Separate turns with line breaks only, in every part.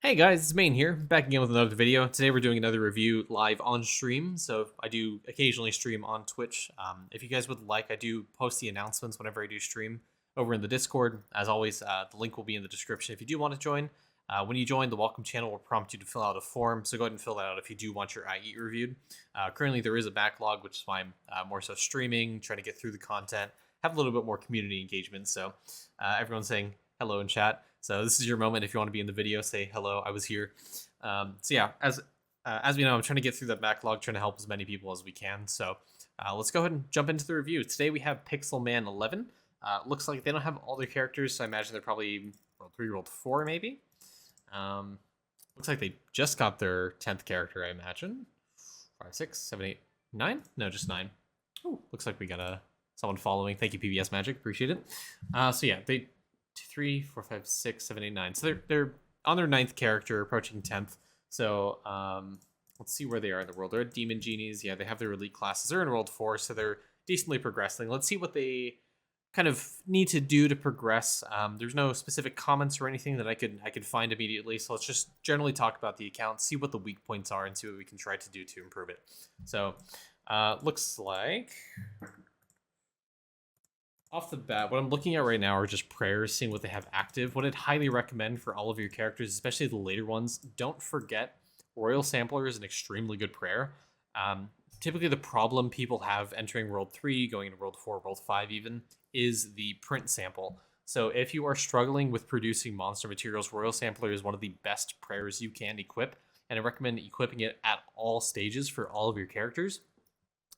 Hey guys, it's Main here, back again with another video. Today we're doing another review live on stream, so I do occasionally stream on Twitch. If you guys would like, I do post the announcements whenever I do stream over in the Discord. As always, the link will be in the description if you do want to join. When you join, the welcome channel will prompt you to fill out a form, so go ahead and fill that out if you do want your IE reviewed. Currently there is a backlog, which is why I'm more so streaming, trying to get through the content, have a little bit more community engagement, so everyone's saying hello in chat. So this is your moment. If you want to be in the video, say hello, I was here. So yeah, as we know, I'm trying to get through that backlog, trying to help as many people as we can. So let's go ahead and jump into the review. Today we have Pixelman11. Looks like they don't have all their characters, so I imagine they're probably World 3, World 4 maybe. Looks like they just got their 10th character, I imagine. 5, 6, 7, 8, 9? No, just 9. Ooh, looks like we got someone following. Thank you, PBS Magic. Appreciate it. So yeah, they 2, 3, 4, 5, 6, 7, 8, 9. So they're on their 9th character, approaching 10th. So let's see where they are in the world. They're at Demon Genies. Yeah, they have their elite classes. They're in World 4, so they're decently progressing. Let's see what they kind of need to do to progress. There's no specific comments or anything that I could find immediately. So let's just generally talk about the account, see what the weak points are, and see what we can try to do to improve it. So looks like off the bat, what I'm looking at right now are just prayers, seeing what they have active. What I'd highly recommend for all of your characters, especially the later ones, don't forget Royal Sampler is an extremely good prayer. Typically the problem people have entering World 3, going into World 4, World 5 even, is the print sample. So if you are struggling with producing monster materials, Royal Sampler is one of the best prayers you can equip, and I recommend equipping it at all stages for all of your characters.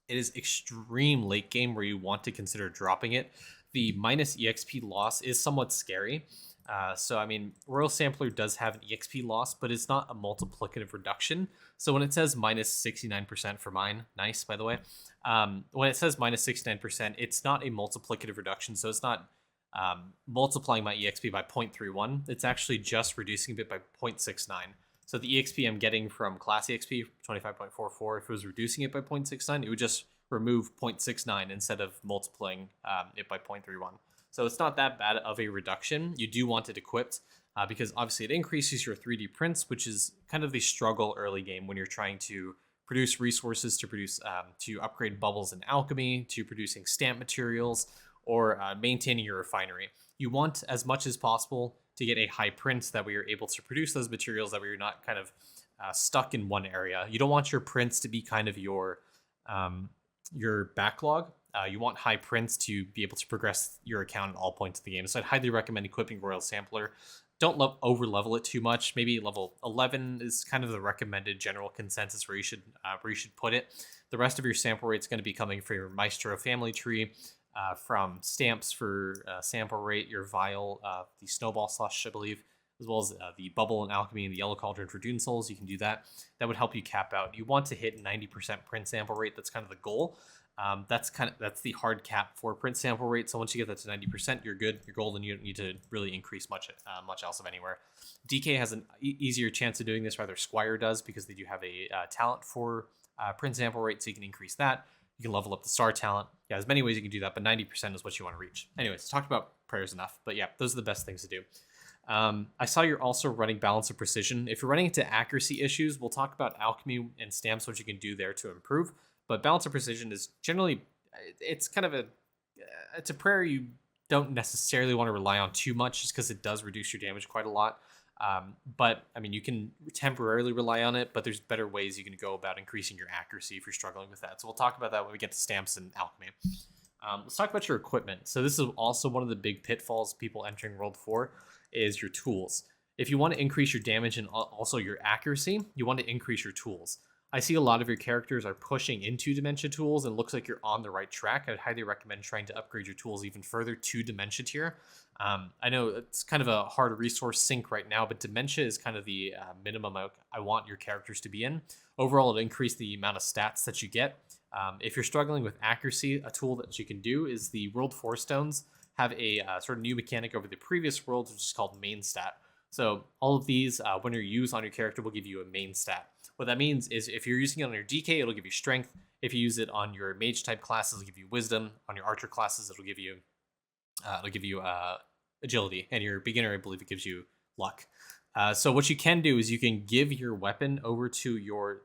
It is extreme late game where you want to consider dropping it. The minus EXP loss is somewhat scary. So, I mean, Royal Sampler does have an EXP loss, but it's not a multiplicative reduction. So when it says minus 69% for mine, nice, by the way. When it says minus 69%, it's not a multiplicative reduction. So it's not multiplying my EXP by 0.31. It's actually just reducing it by 0.69. So the EXP I'm getting from class EXP, 25.44, if it was reducing it by 0.69, it would just remove 0.69 instead of multiplying it by 0.31. So it's not that bad of a reduction. You do want it equipped because obviously it increases your 3D prints, which is kind of the struggle early game when you're trying to produce resources to produce to upgrade bubbles in alchemy, to producing stamp materials, or maintaining your refinery. You want as much as possible to get a high print so that we are able to produce those materials, that we're not kind of stuck in one area. You don't want your prints to be kind of your backlog. You want high prints to be able to progress your account at all points of the game. So I'd highly recommend equipping Royal Sampler. Don't over level it too much. Maybe level 11 is kind of the recommended general consensus where you should put it. The rest of your sample rate is going to be coming from your Maestro family tree, from stamps for sample rate, your vial, the snowball slush, I believe, as well as the bubble and alchemy and the yellow cauldron for Dune Souls. You can do that. That would help you cap out. You want to hit 90% print sample rate. That's kind of the goal. That's the hard cap for print sample rate. So once you get that to 90%, you're good. You're golden. You don't need to really increase much else of anywhere. DK has an easier chance of doing this. Rather, Squire does, because they do have a talent for print sample rate, so you can increase that. You can level up the star talent. Yeah, there's many ways you can do that, but 90% is what you want to reach. Anyways, talked about prayers enough, but yeah, those are the best things to do. I saw you're also running Balance of Precision. If you're running into accuracy issues, we'll talk about alchemy and stamps, what you can do there to improve. But Balance of Precision is generally, it's kind of it's a prayer you don't necessarily want to rely on too much, just because it does reduce your damage quite a lot. But I mean, you can temporarily rely on it, but there's better ways you can go about increasing your accuracy if you're struggling with that. So we'll talk about that when we get to stamps and alchemy. Let's talk about your equipment. So this is also one of the big pitfalls people entering World 4 is your tools. If you want to increase your damage and also your accuracy, you want to increase your tools. I see a lot of your characters are pushing into Dementia tools, and it looks like you're on the right track. I'd highly recommend trying to upgrade your tools even further to Dementia tier. I know it's kind of a hard resource sink right now, but Dementia is kind of the minimum I want your characters to be in. Overall, it'll increase the amount of stats that you get. If you're struggling with accuracy, a tool that you can do is the World 4 Stones have a sort of new mechanic over the previous worlds, which is called main stat. So all of these, when you're used on your character, will give you a main stat. What that means is if you're using it on your DK, it'll give you strength. If you use it on your mage type classes, it'll give you wisdom. On your archer classes, it'll give you agility. And your beginner, I believe, it gives you luck. So what you can do is you can give your weapon over to your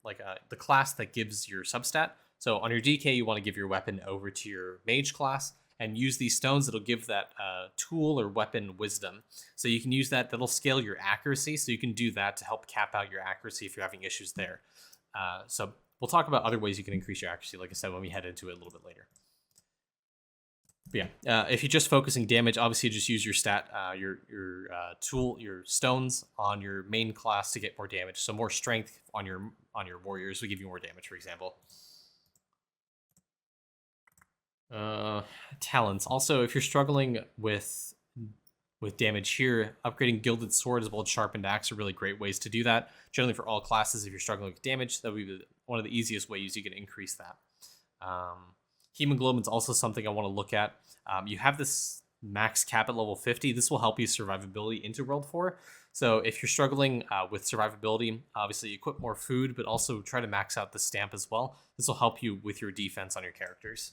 the class that gives your substat. So on your DK, you want to give your weapon over to your mage class and use these stones. It'll give that tool or weapon wisdom. So you can use that. That'll scale your accuracy. So you can do that to help cap out your accuracy if you're having issues there. So we'll talk about other ways you can increase your accuracy, like I said, when we head into it a little bit later. But yeah, if you're just focusing damage, obviously just use your tool, your stones on your main class to get more damage. So more strength on your warriors will give you more damage, for example. Talents. Also, if you're struggling with damage here, upgrading Gilded Sword as well as Sharpened Axe are really great ways to do that. Generally for all classes, if you're struggling with damage, that would be one of the easiest ways you can increase that. Hemoglobin is also something I want to look at. You have this max cap at level 50. This will help you survivability into World 4. So if you're struggling with survivability, obviously equip more food, but also try to max out the stamp as well. This will help you with your defense on your characters.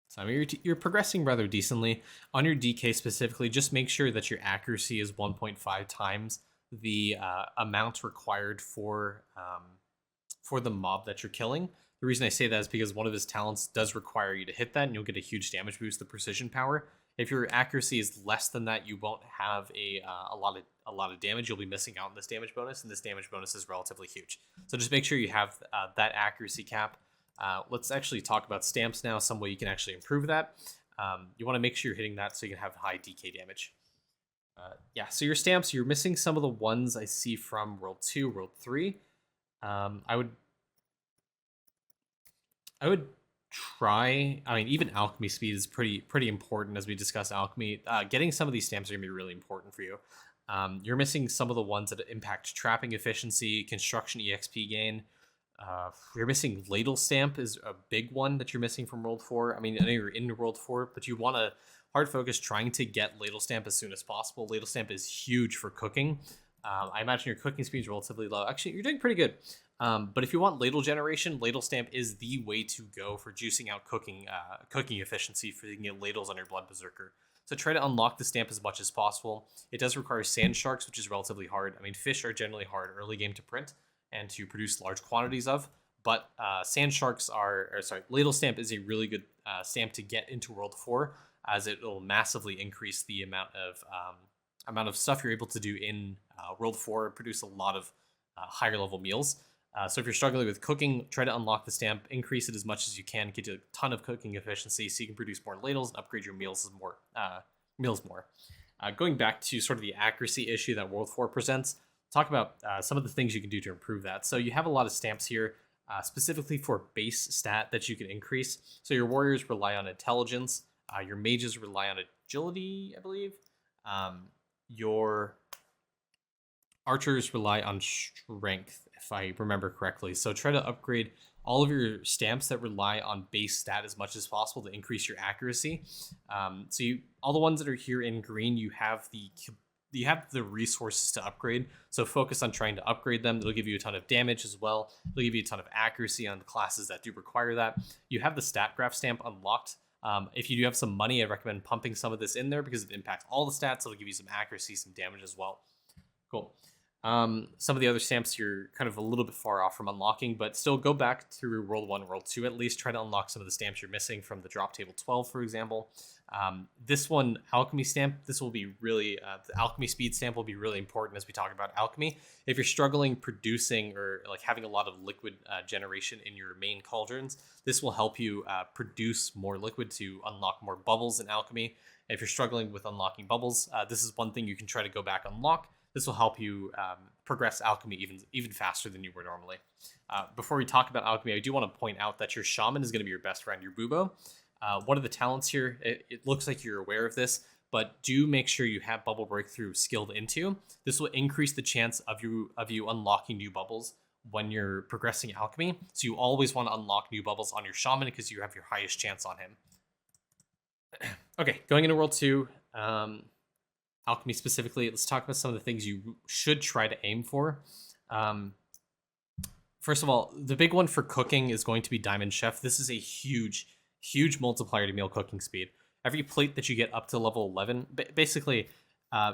So I mean, you're progressing rather decently. On your DK specifically, just make sure that your accuracy is 1.5 times the amount required for the mob that you're killing. The reason I say that is because one of his talents does require you to hit that, and you'll get a huge damage boost, the precision power. If your accuracy is less than that, you won't have a lot of damage. You'll be missing out on this damage bonus, and this damage bonus is relatively huge. So just make sure you have that accuracy cap. Let's actually talk about stamps now, some way you can actually improve that. You want to make sure you're hitting that so you can have high DK damage. Yeah, so your stamps, you're missing some of the ones I see from World 2, World 3. I would try, I mean, even alchemy speed is pretty important as we discuss alchemy. Getting some of these stamps are going to be really important for you. You're missing some of the ones that impact trapping efficiency, construction EXP gain. You're missing Ladle Stamp is a big one that you're missing from World 4. I mean, I know you're in World 4, but you want to hard focus trying to get Ladle Stamp as soon as possible. Ladle Stamp is huge for cooking. I imagine your cooking speed is relatively low. Actually, you're doing pretty good. But if you want ladle generation, Ladle Stamp is the way to go for juicing out cooking efficiency, for you can get ladles on your Blood Berserker. So try to unlock the stamp as much as possible. It does require sand sharks, which is relatively hard. I mean, fish are generally hard early game to print and to produce large quantities of, but sand sharks Ladle Stamp is a really good stamp to get into World 4, as it will massively increase the amount of stuff you're able to do in World 4, produce a lot of higher level meals. So if you're struggling with cooking, try to unlock the stamp, increase it as much as you can, get a ton of cooking efficiency so you can produce more ladles and upgrade your meals more. Going back to sort of the accuracy issue that World 4 presents, talk about some of the things you can do to improve that. So you have a lot of stamps here, specifically for base stat that you can increase. So your warriors rely on intelligence, your mages rely on agility, I believe. Your archers rely on strength, if I remember correctly. So try to upgrade all of your stamps that rely on base stat as much as possible to increase your accuracy. All the ones that are here in green, you have the resources to upgrade. So focus on trying to upgrade them. It'll give you a ton of damage as well. It'll give you a ton of accuracy on the classes that do require that. You have the stat graph stamp unlocked. If you do have some money, I recommend pumping some of this in there because it impacts all the stats. It'll give you some accuracy, some damage as well. Cool. Some of the other stamps you're kind of a little bit far off from unlocking, but still go back through World 1, World 2 at least. Try to unlock some of the stamps you're missing from the drop table 12, for example. This one, alchemy stamp, this will be really, the alchemy speed stamp will be really important as we talk about alchemy. If you're struggling producing or like having a lot of liquid generation in your main cauldrons, this will help you produce more liquid to unlock more bubbles in alchemy. If you're struggling with unlocking bubbles, this is one thing you can try to go back unlock. This will help you progress alchemy even faster than you were normally. Before we talk about alchemy, I do want to point out that your shaman is going to be your best friend, your bubo. One of the talents here, it looks like you're aware of this, but do make sure you have bubble breakthrough skilled into. This will increase the chance of you unlocking new bubbles when you're progressing alchemy. So you always want to unlock new bubbles on your shaman because you have your highest chance on him. Okay, going into World 2. Alchemy specifically, let's talk about some of the things you should try to aim for. First of all, the big one for cooking is going to be Diamond Chef. This is a huge huge multiplier to meal cooking speed. Every plate that you get up to level 11, basically,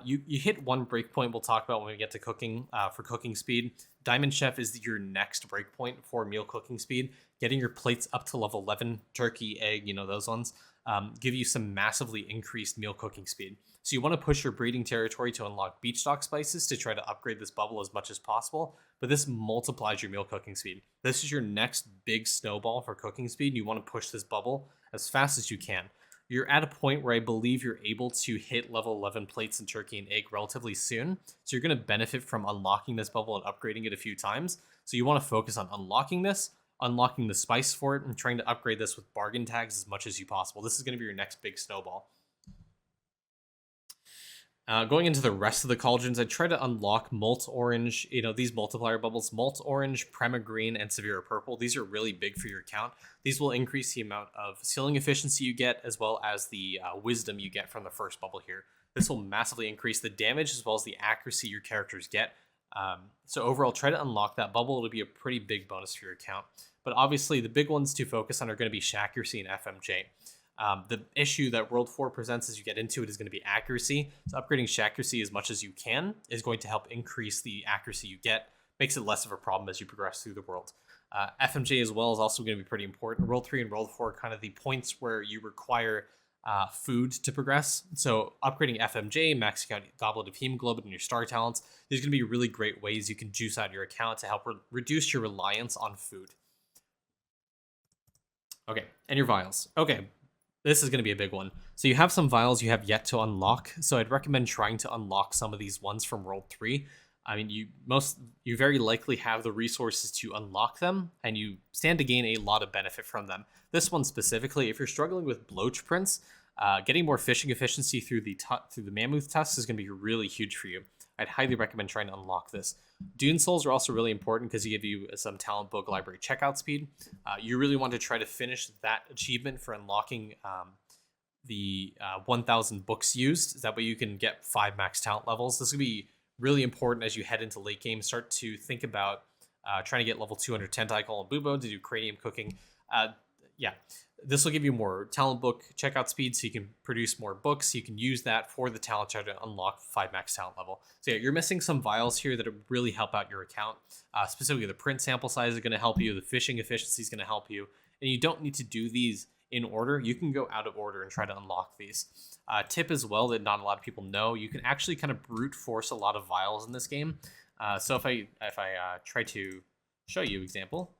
you hit one breakpoint we'll talk about when we get to cooking for cooking speed. Diamond Chef is your next breakpoint for meal cooking speed. Getting your plates up to level 11, turkey, egg, those ones, give you some massively increased meal cooking speed. So you want to push your breeding territory to unlock beach stock spices to try to upgrade this bubble as much as possible, but this multiplies your meal cooking speed. This is your next big snowball for cooking speed. You want to push this bubble as fast as you can. You're at a point where I believe you're able to hit level 11 plates and turkey and egg relatively soon. So you're going to benefit from unlocking this bubble and upgrading it a few times. So you want to focus on unlocking this, unlocking the spice for it, and trying to upgrade this with bargain tags as much as you possible. This is going to be your next big snowball. Going into the rest of the cauldrons, I try to unlock Molt Orange, these multiplier bubbles, Molt Orange, Prema Green, and Severe Purple. These are really big for your account. These will increase the amount of sealing efficiency you get, as well as the wisdom you get from the first bubble here. This will massively increase the damage, as well as the accuracy your characters get. So overall, try to unlock that bubble. It'll be a pretty big bonus for your account. But obviously, the big ones to focus on are going to be Shaccuracy and FMJ. The issue that World 4 presents as you get into it is going to be accuracy. So upgrading Shaccuracy as much as you can is going to help increase the accuracy you get, makes it less of a problem as you progress through the world. FMJ as well is also going to be pretty important. World 3 and World 4 are kind of the points where you require food to progress. So upgrading FMJ, maxing out Goblet of Hemoglobin and your star talents, there's going to be really great ways you can juice out your account to help reduce your reliance on food. Okay, and your vials. Okay. This is going to be a big one. So you have some vials you have yet to unlock. So I'd recommend trying to unlock some of these ones from World 3. I mean, you very likely have the resources to unlock them, and you stand to gain a lot of benefit from them. This one specifically, if you're struggling with bloach prints, getting more fishing efficiency through the mammoth tusks is going to be really huge for you. I'd highly recommend trying to unlock this. Dune Souls are also really important because they give you some talent book library checkout speed. You really want to try to finish that achievement for unlocking the 1,000 books used. That way you can get 5 max talent levels. This will be really important as you head into late game. Start to think about trying to get level 200 Tentacle and Bubo to do cranium cooking. This will give you more talent book checkout speed, so you can produce more books. You can use that for the talent chart to unlock 5 max talent level. So yeah, you're missing some vials here that really help out your account. Specifically, the print sample size is going to help you. The fishing efficiency is going to help you. And you don't need to do these in order. You can go out of order and try to unlock these. Tip as well that not a lot of people know, you can actually kind of brute force a lot of vials in this game. So if I try to show you example,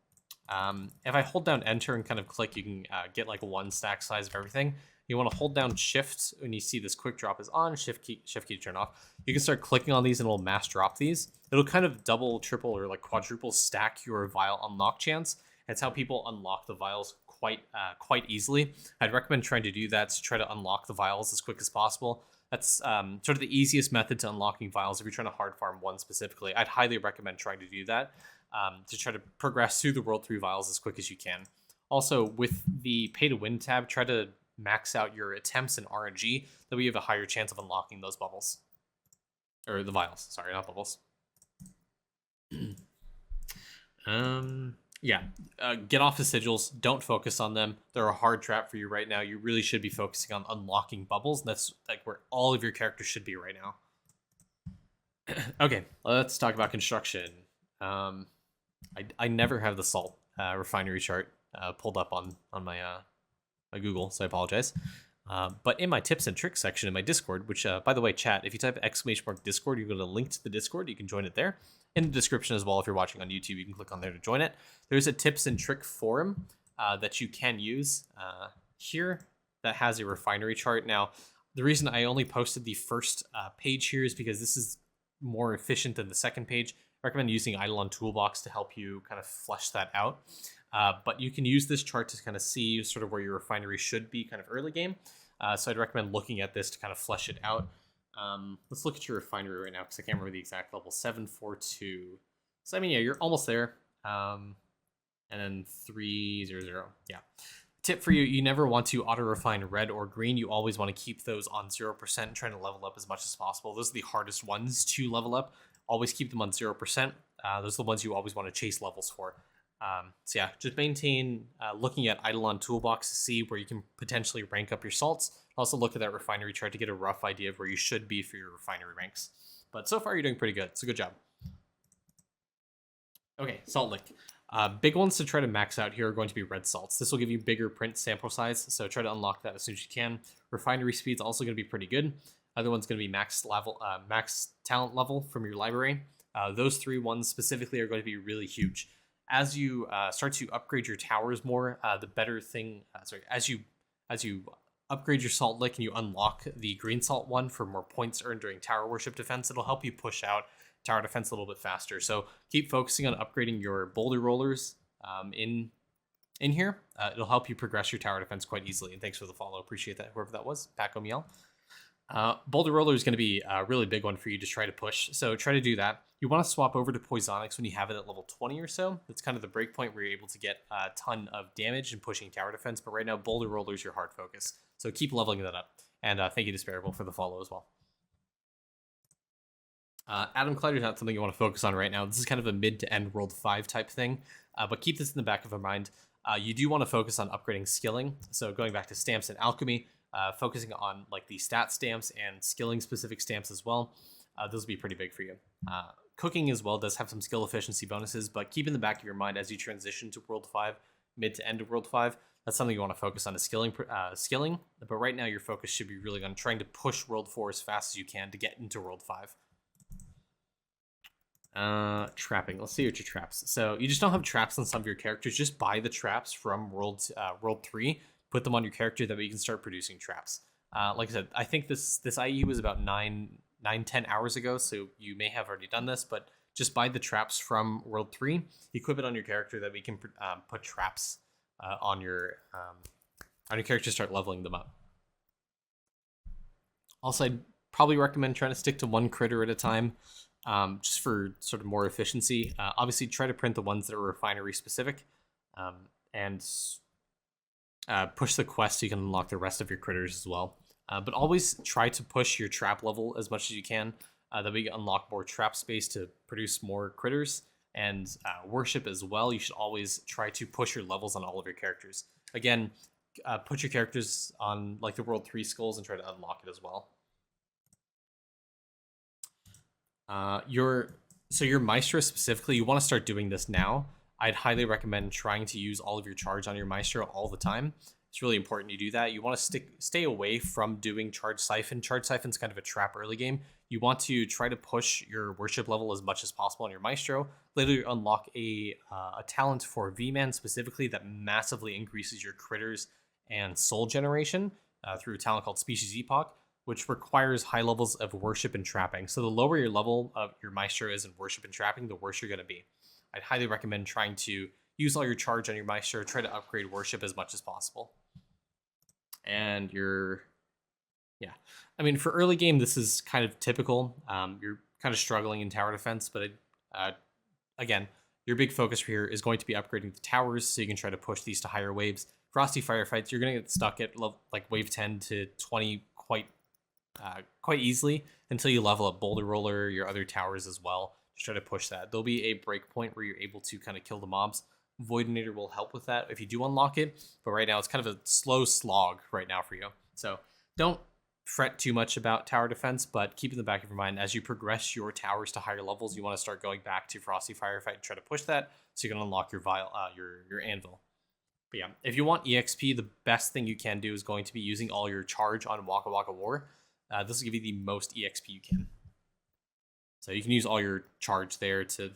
if I hold down enter and kind of click, you can get like 1 stack size of everything. You want to hold down shift when you see this quick drop is on, shift key to turn off. You can start clicking on these and it'll mass drop these. It'll kind of double, triple, or like quadruple stack your vial unlock chance. That's how people unlock the vials quite easily. I'd recommend trying to do that to try to unlock the vials as quick as possible. That's sort of the easiest method to unlocking vials if you're trying to hard farm one specifically. I'd highly recommend trying to do that. To try to progress through the World 3 vials as quick as you can. Also, with the Pay to Win tab, try to max out your attempts in RNG. That way you have a higher chance of unlocking those bubbles. Or the vials, sorry, not bubbles. Get off the sigils. Don't focus on them. They're a hard trap for you right now. You really should be focusing on unlocking bubbles. That's like where all of your characters should be right now. Okay, let's talk about construction. I never have the salt refinery chart pulled up on my Google, so I apologize. But in my tips and tricks section in my Discord, which by the way, chat, if you type !Discord, you go to the link to the Discord. You can join it there. In the description as well, if you're watching on YouTube, you can click on there to join it. There's a tips and trick forum that you can use here that has a refinery chart. Now, the reason I only posted the first page here is because this is more efficient than the second page. I recommend using Idleon Toolbox to help you kind of flesh that out. But you can use this chart to kind of see sort of where your refinery should be kind of early game. So I'd recommend looking at this to kind of flesh it out. Let's look at your refinery right now because I can't remember the exact level. 742. So I mean, yeah, you're almost there. And then 300. Yeah. Tip for you, you never want to auto refine red or green. You always want to keep those on 0% and trying to level up as much as possible. Those are the hardest ones to level up. Always keep them on 0%. Those are the ones you always want to chase levels for. So yeah, just maintain looking at Idleon toolbox to see where you can potentially rank up your salts. Also look at that refinery chart to get a rough idea of where you should be for your refinery ranks. But so far you're doing pretty good. So good job. Okay, salt lick. Big ones to try to max out here are going to be red salts. This will give you bigger print sample size, so try to unlock that as soon as you can. Refinery speed's also going to be pretty good. Other one's going to be max talent level from your library. Those 3 ones specifically are going to be really huge. As you start to upgrade your towers more, the better thing. As you upgrade your salt lick and you unlock the green salt one for more points earned during tower worship defense, it'll help you push out tower defense a little bit faster. So keep focusing on upgrading your boulder rollers in here. It'll help you progress your tower defense quite easily. And thanks for the follow. Appreciate that, whoever that was. Paco Miel. Boulder Roller is going to be a really big one for you to try to push. So try to do that. You want to swap over to Poisonix when you have it at level 20 or so. That's kind of the break point where you're able to get a ton of damage and pushing tower defense. But right now, Boulder Roller is your hard focus. So keep leveling that up. And thank you to Sparable for the follow as well. Atom Collider is not something you want to focus on right now. This is kind of a mid to end World 5 type thing. But keep this in the back of your mind. You do want to focus on upgrading skilling. So going back to stamps and alchemy, focusing on like the stat stamps and skilling specific stamps as well. Those will be pretty big for you. Cooking as well does have some skill efficiency bonuses, but keep in the back of your mind as you transition to World 5, mid to end of World 5, that's something you want to focus on is skilling. But right now your focus should be really on trying to push World 4 as fast as you can to get into World 5. Trapping. Let's see what your traps. So you just don't have traps on some of your characters. Just buy the traps from World 3. Put them on your character, that way you can start producing traps. Like I said, I think this IE was about 10 hours ago, so you may have already done this, but just buy the traps from World 3, equip it on your character, that we can put traps on your character, start leveling them up. Also, I'd probably recommend trying to stick to one critter at a time, just for sort of more efficiency. Obviously, try to print the ones that are refinery specific, and push the quest so you can unlock the rest of your critters as well. But always try to push your trap level as much as you can, that we can unlock more trap space to produce more critters. And worship as well, you should always try to push your levels on all of your characters. Again, put your characters on like the World 3 skulls and try to unlock it as well. Your Maestro specifically, you want to start doing this now. I'd highly recommend trying to use all of your charge on your Maestro all the time. It's really important you do that. You want to stay away from doing Charge Siphon. Charge Siphon's kind of a trap early game. You want to try to push your worship level as much as possible on your Maestro. Later, unlock a talent for V-Man specifically that massively increases your critters and soul generation through a talent called Species Epoch, which requires high levels of worship and trapping. So the lower your level of your Maestro is in worship and trapping, the worse you're going to be. I'd highly recommend trying to use all your charge on your Maestro, try to upgrade worship as much as possible. And I mean, for early game, this is kind of typical. You're kind of struggling in tower defense, but again, your big focus here is going to be upgrading the towers so you can try to push these to higher waves. Frosty Firefights, you're going to get stuck at like wave 10 to 20 quite easily until you level up Boulder Roller, your other towers as well. Just try to push that. There'll be a break point where you're able to kind of kill the mobs. Voidinator will help with that if you do unlock it, but right now it's kind of a slow slog right now for you. So don't fret too much about tower defense, but keep in the back of your mind as you progress your towers to higher levels, you want to start going back to Frosty Firefight and try to push that so you can unlock your your anvil. But yeah, if you want EXP, the best thing you can do is going to be using all your charge on Waka Waka War. This will give you the most EXP you can. So you can use all your charge there to,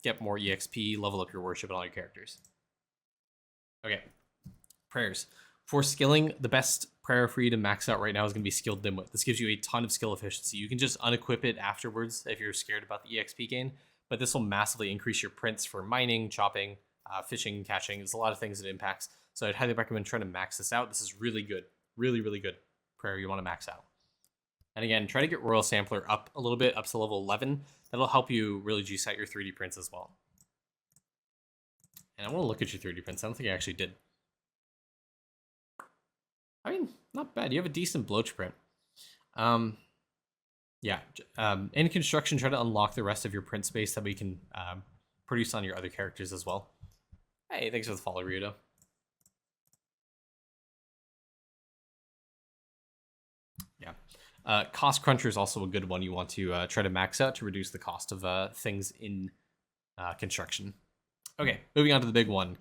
get more EXP, level up your worship and all your characters. Okay, prayers. For skilling, the best prayer for you to max out right now is going to be Skilled Dimwit. This gives you a ton of skill efficiency. You can just unequip it afterwards if you're scared about the EXP gain, but this will massively increase your prints for mining, chopping, fishing, catching. There's a lot of things it impacts. So I'd highly recommend trying to max this out. This is really good. Really, really good prayer you want to max out. And again, try to get Royal Sampler up a little bit, up to level 11. That'll help you really juice out your 3D prints as well. And I want to look at your 3D prints. I don't think I actually did. I mean, not bad. You have a decent bloach print. In construction, try to unlock the rest of your print space that we can produce on your other characters as well. Hey, thanks for the follow, Ryudo. Yeah. Cost Cruncher is also a good one you want to try to max out to reduce the cost of things in construction. Okay, moving on to the big one,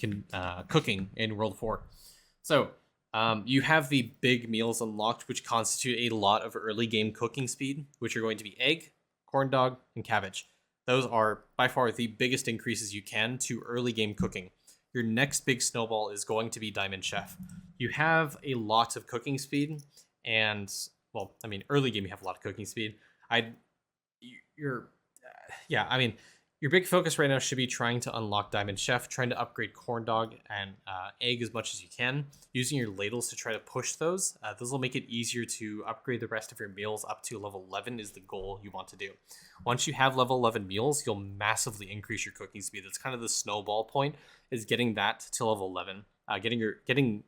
cooking in World 4. So, you have the big meals unlocked, which constitute a lot of early game cooking speed, which are going to be egg, corn dog, and cabbage. Those are by far the biggest increases you can to early game cooking. Your next big snowball is going to be Diamond Chef. You have a lot of cooking speed, and well, I mean, early game you have a lot of cooking speed. I, you're, yeah, I mean, your big focus right now should be trying to unlock Diamond Chef, trying to upgrade Corn Dog and Egg as much as you can, using your ladles to try to push those. Those will make it easier to upgrade the rest of your meals up to level 11 is the goal you want to do. Once you have level 11 meals, you'll massively increase your cooking speed. That's kind of the snowball point, is getting that to level 11. Getting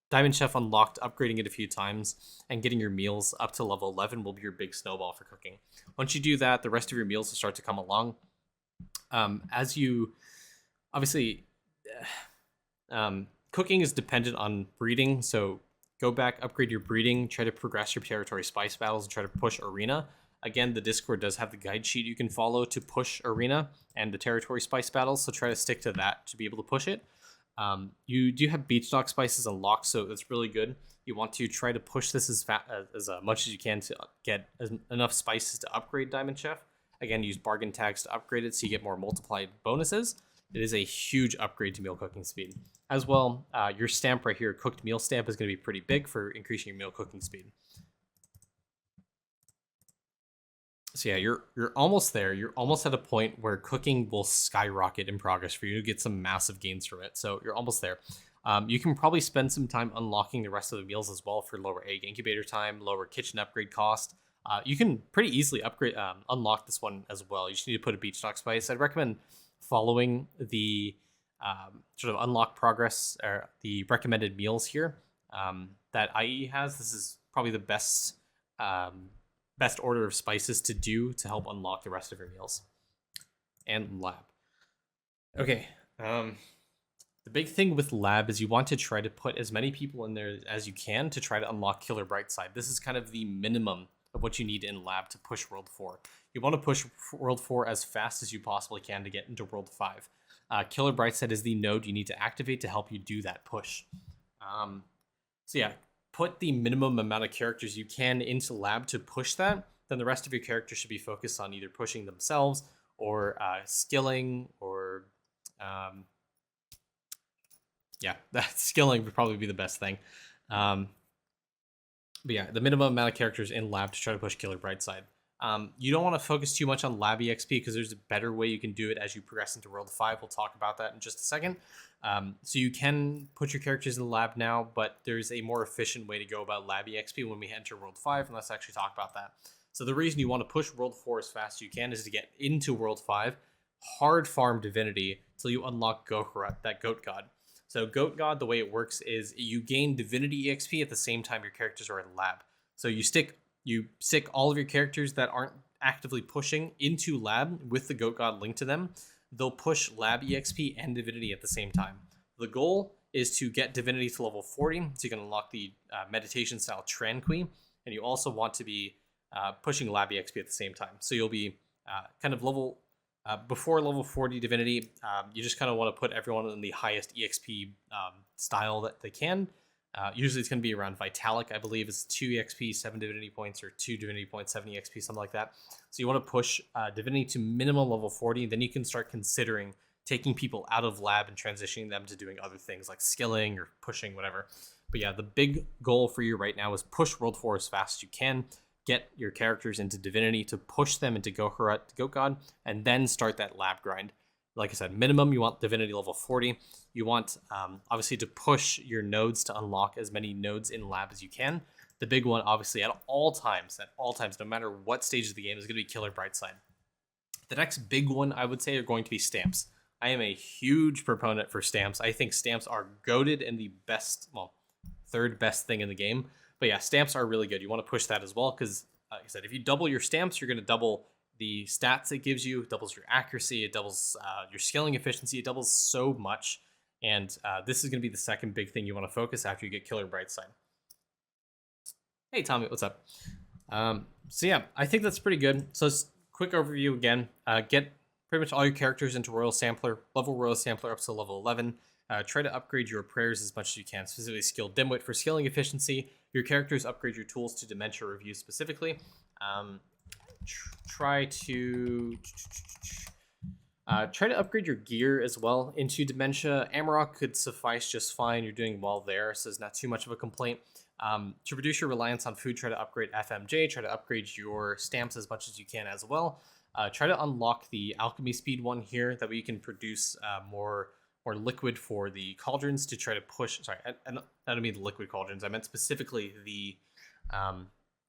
Diamond Chef unlocked, upgrading it a few times, and getting your meals up to level 11 will be your big snowball for cooking. Once you do that, the rest of your meals will start to come along. As you obviously cooking is dependent on breeding, so go back, upgrade your breeding, try to progress your territory spice battles, and try to push arena. Again, the Discord does have the guide sheet you can follow to push arena and the territory spice battles, so try to stick to that to be able to push it. You do have beach stock spices unlocked, so that's really good. You want to try to push this as much as you can to get enough spices to upgrade Diamond Chef. Again, use bargain tags to upgrade it so you get more multiplied bonuses. It is a huge upgrade to meal cooking speed. As well, your stamp right here, cooked meal stamp, is going to be pretty big for increasing your meal cooking speed. So yeah, you're almost there. You're almost at a point where cooking will skyrocket in progress for you to get some massive gains from it. So you're almost there. You can probably spend some time unlocking the rest of the meals as well for lower egg incubator time, lower kitchen upgrade cost. You can pretty easily unlock this one as well. You just need to put a beach stock spice. I'd recommend following the sort of unlock progress or the recommended meals here that IE has. This is probably the best order of spices to do to help unlock the rest of your meals. And lab. Okay. The big thing with lab is you want to try to put as many people in there as you can to try to unlock Killer Brightside. This is kind of the minimum of what you need in lab to push World 4. You want to push World 4 as fast as you possibly can to get into World 5. Killer Brightside is the node you need to activate to help you do that push. So yeah, put the minimum amount of characters you can into lab to push that. Then the rest of your characters should be focused on either pushing themselves or skilling or... yeah, that skilling would probably be the best thing. But yeah, the minimum amount of characters in lab to try to push Killer Brightside. You don't want to focus too much on lab EXP because there's a better way you can do it as you progress into World 5. We'll talk about that in just a second. So you can put your characters in the lab now, but there's a more efficient way to go about lab EXP when we enter World 5, and let's actually talk about that. So the reason you want to push World 4 as fast as you can is to get into World 5, hard farm Divinity till you unlock Gohrat, that Goat God. So Goat God, the way it works is you gain Divinity EXP at the same time your characters are in lab. So you stick all of your characters that aren't actively pushing into lab with the Goat God linked to them. They'll push lab EXP and Divinity at the same time. The goal is to get Divinity to level 40, so you can unlock the meditation style Tranqui, and you also want to be pushing lab EXP at the same time. So you'll be kind of before level 40 Divinity, you just kind of want to put everyone in the highest EXP style that they can. Usually it's going to be around Vitalic, I believe, is 2 EXP, 7 Divinity points, or 2 Divinity points, 7 EXP, something like that. So you want to push Divinity to minimum level 40, then you can start considering taking people out of lab and transitioning them to doing other things like skilling or pushing, whatever. But yeah, the big goal for you right now is push World 4 as fast as you can. Get your characters into Divinity to push them into Gohrat, Goat God, and then start that lab grind. Like I said, minimum, you want Divinity level 40. You want, obviously, to push your nodes to unlock as many nodes in lab as you can. The big one, obviously, at all times, no matter what stage of the game, is going to be Killer Brightside. The next big one, I would say, are going to be stamps. I am a huge proponent for stamps. I think stamps are goated and the best, well, third best thing in the game. But yeah, stamps are really good. You want to push that as well because, like I said, if you double your stamps, you're going to double the stats it gives you. It doubles your accuracy. It doubles your scaling efficiency. It doubles so much. And this is going to be the second big thing you want to focus after you get Killer Brightside. Hey, Tommy, what's up? So yeah, I think that's pretty good. So quick overview again. Get pretty much all your characters into Royal Sampler. Level Royal Sampler up to level 11. Try to upgrade your prayers as much as you can, specifically skill Dimwit for scaling efficiency. Your characters upgrade your tools to Dementia Review specifically. Try to upgrade your gear as well into Dementia. Amarok could suffice just fine. You're doing well there, so it's not too much of a complaint. To reduce your reliance on food, try to upgrade FMJ. Try to upgrade your stamps as much as you can as well. Try to unlock the alchemy speed one here. That way you can produce more liquid for the cauldrons to try to push. Sorry, I don't mean the liquid cauldrons. I meant specifically the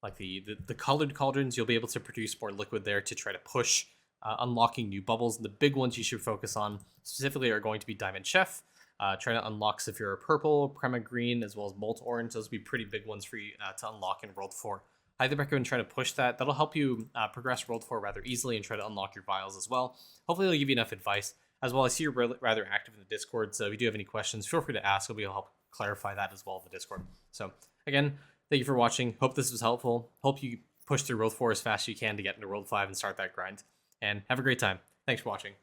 like the colored cauldrons. You'll be able to produce more liquid there to try to push unlocking new bubbles. And the big ones you should focus on specifically are going to be Diamond Chef. Try to unlock Saphira Purple, Prema Green, as well as Molt Orange. Those would be pretty big ones for you to unlock in World 4. Highly recommend trying to push that. That'll help you progress World 4 rather easily and try to unlock your vials as well. Hopefully it'll give you enough advice. As well, I see you're rather active in the Discord, so if you do have any questions, feel free to ask. I'll be able to help clarify that as well in the Discord. So again, thank you for watching. Hope this was helpful. Hope you push through World 4 as fast as you can to get into World 5 and start that grind. And have a great time. Thanks for watching.